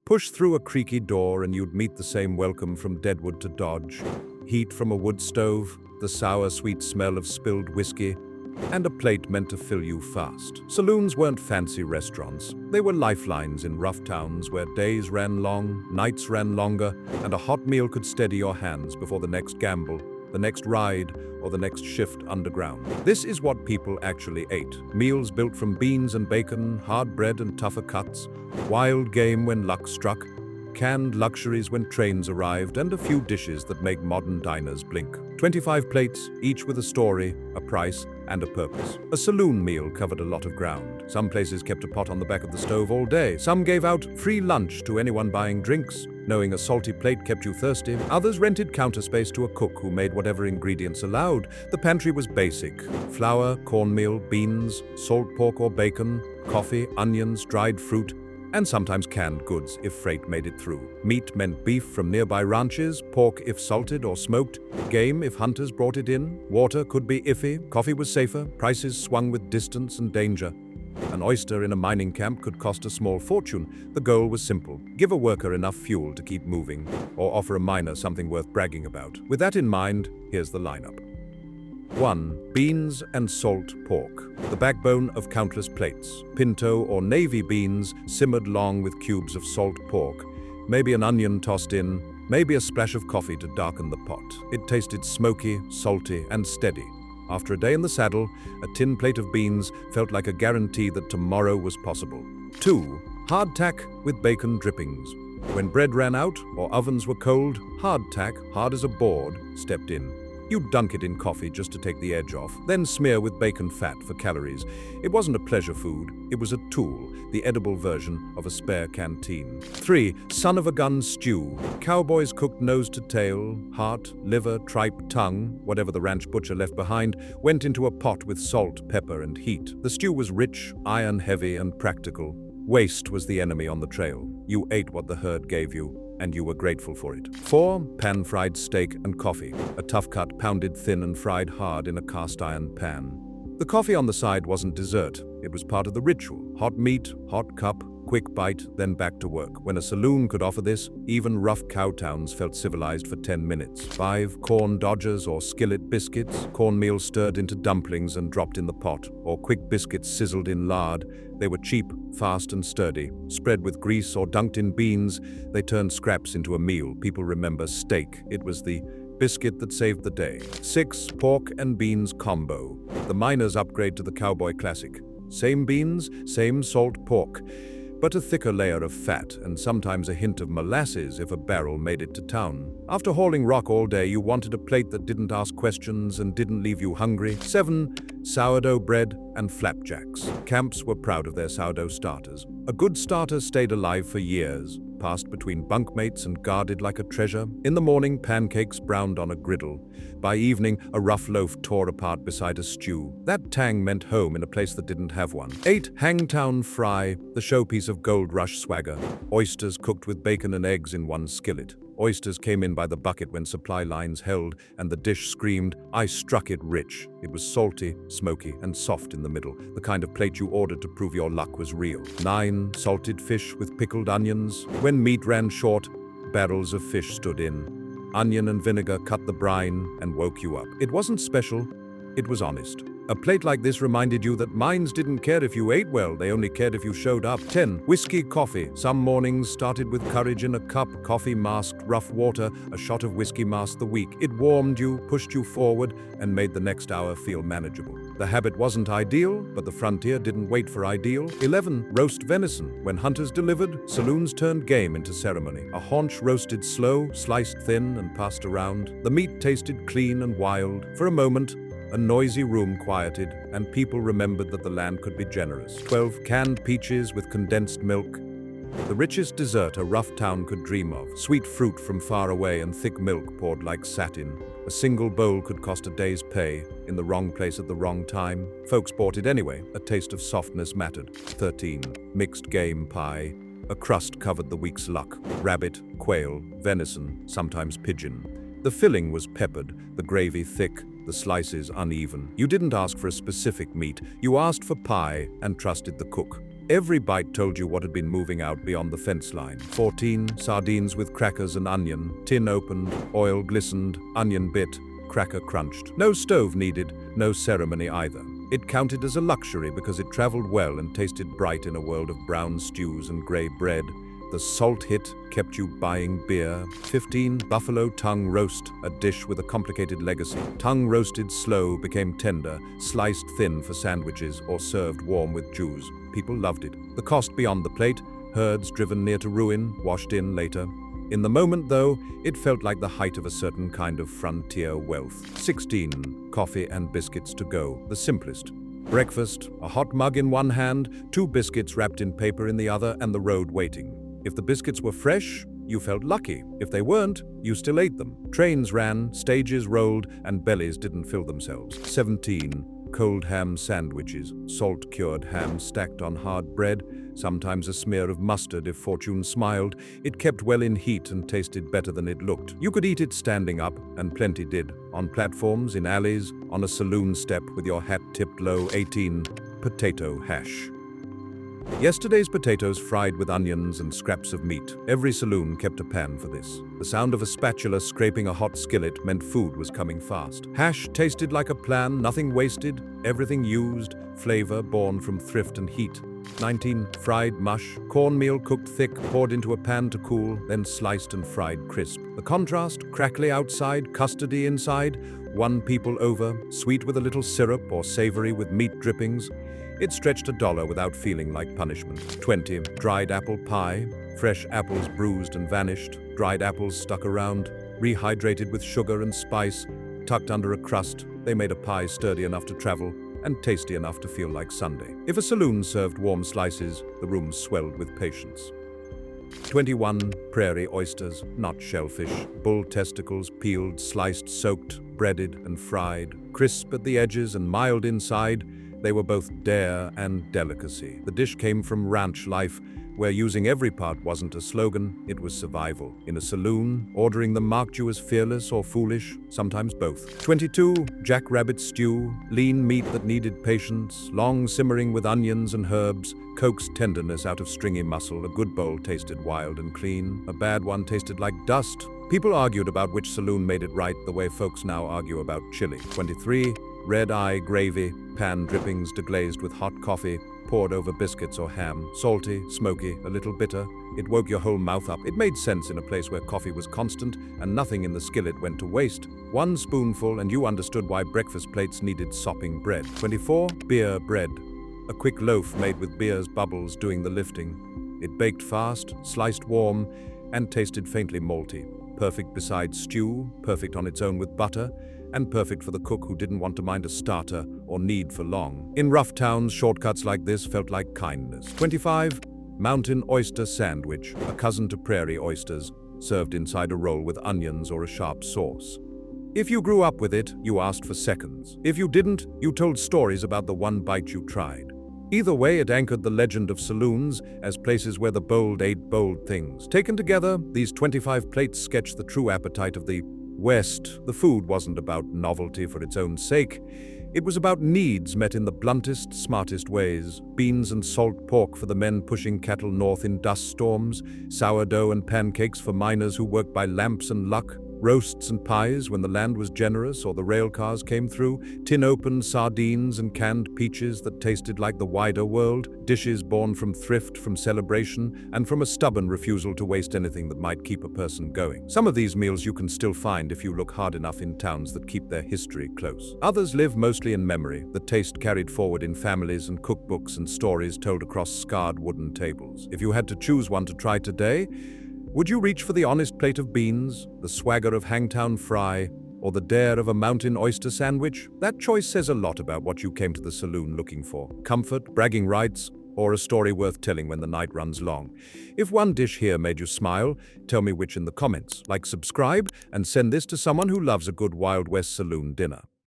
Push through a creaky door and you'd meet the same welcome from Deadwood to Dodge. Heat from a wood stove, the sour, sweet smell of spilled whiskey, and a plate meant to fill you fast. Saloons weren't fancy restaurants. They were lifelines in rough towns where days ran long, nights ran longer, and a hot meal could steady your hands before the next gamble, the next ride, or the next shift underground. This is what people actually ate. Meals built from beans and bacon, hard bread and tougher cuts, wild game when luck struck, canned luxuries when trains arrived, and a few dishes that make modern diners blink. 25 plates, each with a story, a price, and a purpose. A saloon meal covered a lot of ground. Some places kept a pot on the back of the stove all day. Some gave out free lunch to anyone buying drinks, knowing a salty plate kept you thirsty. Others rented counter space to a cook who made whatever ingredients allowed. The pantry was basic: flour, cornmeal, beans, salt pork or bacon, coffee, onions, dried fruit, and sometimes canned goods if freight made it through. Meat meant beef from nearby ranches, pork if salted or smoked, game if hunters brought it in, water could be iffy, coffee was safer, prices swung with distance and danger. An oyster in a mining camp could cost a small fortune. The goal was simple: give a worker enough fuel to keep moving, or offer a miner something worth bragging about. With that in mind, here's the lineup. 1. Beans and salt pork, the backbone of countless plates. Pinto or navy beans simmered long with cubes of salt pork, maybe an onion tossed in, maybe a splash of coffee to darken the pot. It tasted smoky, salty, and steady. After a day in the saddle, a tin plate of beans felt like a guarantee that tomorrow was possible. 2. Hardtack with bacon drippings. When bread ran out or ovens were cold, hardtack, hard as a board, stepped in. You'd dunk it in coffee just to take the edge off, then smear with bacon fat for calories. It wasn't a pleasure food, it was a tool, the edible version of a spare canteen. 3. Son of a gun stew. Cowboys cooked nose to tail, heart, liver, tripe, tongue, whatever the ranch butcher left behind, went into a pot with salt, pepper, and heat. The stew was rich, iron-heavy, and practical. Waste was the enemy on the trail. You ate what the herd gave you, and you were grateful for it. 4. Pan-fried steak and coffee. A tough cut pounded thin and fried hard in a cast-iron pan. The coffee on the side wasn't dessert. It was part of the ritual. Hot meat, hot cup, quick bite, then back to work. When a saloon could offer this, even rough cow towns felt civilized for 10 minutes. 5. Corn dodgers or skillet biscuits. Cornmeal stirred into dumplings and dropped in the pot, or quick biscuits sizzled in lard. They were cheap, fast, and sturdy. Spread with grease or dunked in beans, they turned scraps into a meal. People remember steak. It was the biscuit that saved the day. 6. Pork and beans combo. The miner's upgrade to the cowboy classic. Same beans, same salt pork, but a thicker layer of fat and sometimes a hint of molasses if a barrel made it to town. After hauling rock all day, you wanted a plate that didn't ask questions and didn't leave you hungry. 7. Sourdough bread and flapjacks. Camps were proud of their sourdough starters. A good starter stayed alive for years, passed between bunkmates and guarded like a treasure. In the morning, pancakes browned on a griddle. By evening, a rough loaf tore apart beside a stew. That tang meant home in a place that didn't have one. 8. Hangtown fry, the showpiece of gold rush swagger. Oysters cooked with bacon and eggs in one skillet. Oysters came in by the bucket when supply lines held, and the dish screamed, "I struck it rich." It was salty, smoky, and soft in the middle, the kind of plate you ordered to prove your luck was real. 9. Salted fish with pickled onions. When meat ran short, barrels of fish stood in. Onion and vinegar cut the brine and woke you up. It wasn't special, it was honest. A plate like this reminded you that mines didn't care if you ate well, they only cared if you showed up. 10. Whiskey coffee. Some mornings started with courage in a cup. Coffee masked rough water. A shot of whiskey masked the week. It warmed you, pushed you forward, and made the next hour feel manageable. The habit wasn't ideal, but the frontier didn't wait for ideal. 11. Roast venison. When hunters delivered, saloons turned game into ceremony. A haunch roasted slow, sliced thin, and passed around. The meat tasted clean and wild. For a moment, a noisy room quieted, and people remembered that the land could be generous. 12. Canned peaches with condensed milk. The richest dessert a rough town could dream of. Sweet fruit from far away and thick milk poured like satin. A single bowl could cost a day's pay, in the wrong place at the wrong time. Folks bought it anyway. A taste of softness mattered. 13. Mixed game pie. A crust covered the week's luck. Rabbit, quail, venison, sometimes pigeon. The filling was peppered, the gravy thick, the slices uneven. You didn't ask for a specific meat, you asked for pie and trusted the cook. Every bite told you what had been moving out beyond the fence line. 14. Sardines with crackers and onion. Tin opened, oil glistened, onion bit, cracker crunched. No stove needed, no ceremony either. It counted as a luxury because it traveled well and tasted bright in a world of brown stews and gray bread. The salt hit kept you buying beer. 15. Buffalo tongue roast, a dish with a complicated legacy. Tongue roasted slow, became tender, sliced thin for sandwiches or served warm with juice. People loved it. The cost beyond the plate, herds driven near to ruin, washed in later. In the moment, though, it felt like the height of a certain kind of frontier wealth. 16. Coffee and biscuits to go, the simplest. Breakfast, a hot mug in one hand, 2 biscuits wrapped in paper in the other, and the road waiting. If the biscuits were fresh, you felt lucky. If they weren't, you still ate them. Trains ran, stages rolled, and bellies didn't fill themselves. 17. Cold ham sandwiches, salt-cured ham stacked on hard bread, sometimes a smear of mustard if fortune smiled. It kept well in heat and tasted better than it looked. You could eat it standing up, and plenty did. On platforms, in alleys, on a saloon step with your hat tipped low. 18. Potato hash. Yesterday's potatoes fried with onions and scraps of meat. Every saloon kept a pan for this. The sound of a spatula scraping a hot skillet meant food was coming fast. Hash tasted like a plan, nothing wasted, everything used, flavor born from thrift and heat. 19. Fried mush, cornmeal cooked thick, poured into a pan to cool, then sliced and fried crisp. The contrast, crackly outside, custardy inside, won people over, sweet with a little syrup or savory with meat drippings. It stretched $1 without feeling like punishment. 20. Dried apple pie. Fresh apples bruised and vanished. Dried apples stuck around, rehydrated with sugar and spice, tucked under a crust. They made a pie sturdy enough to travel and tasty enough to feel like Sunday. If a saloon served warm slices, the room swelled with patience. 21. Prairie oysters, not shellfish. Bull testicles, peeled, sliced, soaked, breaded, and fried. Crisp at the edges and mild inside, they were both dare and delicacy. The dish came from ranch life, where using every part wasn't a slogan, it was survival. In a saloon, ordering them marked you as fearless or foolish, sometimes both. 22. Jackrabbit stew, lean meat that needed patience, long simmering with onions and herbs, coaxed tenderness out of stringy muscle. A good bowl tasted wild and clean. A bad one tasted like dust. People argued about which saloon made it right the way folks now argue about chili. 23. Red eye gravy, pan drippings deglazed with hot coffee, poured over biscuits or ham. Salty, smoky, a little bitter. It woke your whole mouth up. It made sense in a place where coffee was constant and nothing in the skillet went to waste. 1 spoonful and you understood why breakfast plates needed sopping bread. 24. Beer bread. A quick loaf made with beer's bubbles doing the lifting. It baked fast, sliced warm, and tasted faintly malty. Perfect beside stew, perfect on its own with butter, and perfect for the cook who didn't want to mind a starter or knead for long. In rough towns, shortcuts like this felt like kindness. 25. Mountain oyster sandwich, a cousin to prairie oysters, served inside a roll with onions or a sharp sauce. If you grew up with it, you asked for seconds. If you didn't, you told stories about the one bite you tried. Either way, it anchored the legend of saloons as places where the bold ate bold things. Taken together, these 25 plates sketch the true appetite of the West. The food wasn't about novelty for its own sake. It was about needs met in the bluntest, smartest ways. Beans and salt pork for the men pushing cattle north in dust storms, sourdough and pancakes for miners who worked by lamps and luck, roasts and pies when the land was generous or the rail cars came through, tin-opened sardines and canned peaches that tasted like the wider world, dishes born from thrift, from celebration, and from a stubborn refusal to waste anything that might keep a person going. Some of these meals you can still find if you look hard enough in towns that keep their history close. Others live mostly in memory, the taste carried forward in families and cookbooks and stories told across scarred wooden tables. If you had to choose one to try today, would you reach for the honest plate of beans, the swagger of Hangtown fry, or the dare of a mountain oyster sandwich? That choice says a lot about what you came to the saloon looking for. Comfort, bragging rights, or a story worth telling when the night runs long. If one dish here made you smile, tell me which in the comments. Like, subscribe, and send this to someone who loves a good Wild West saloon dinner.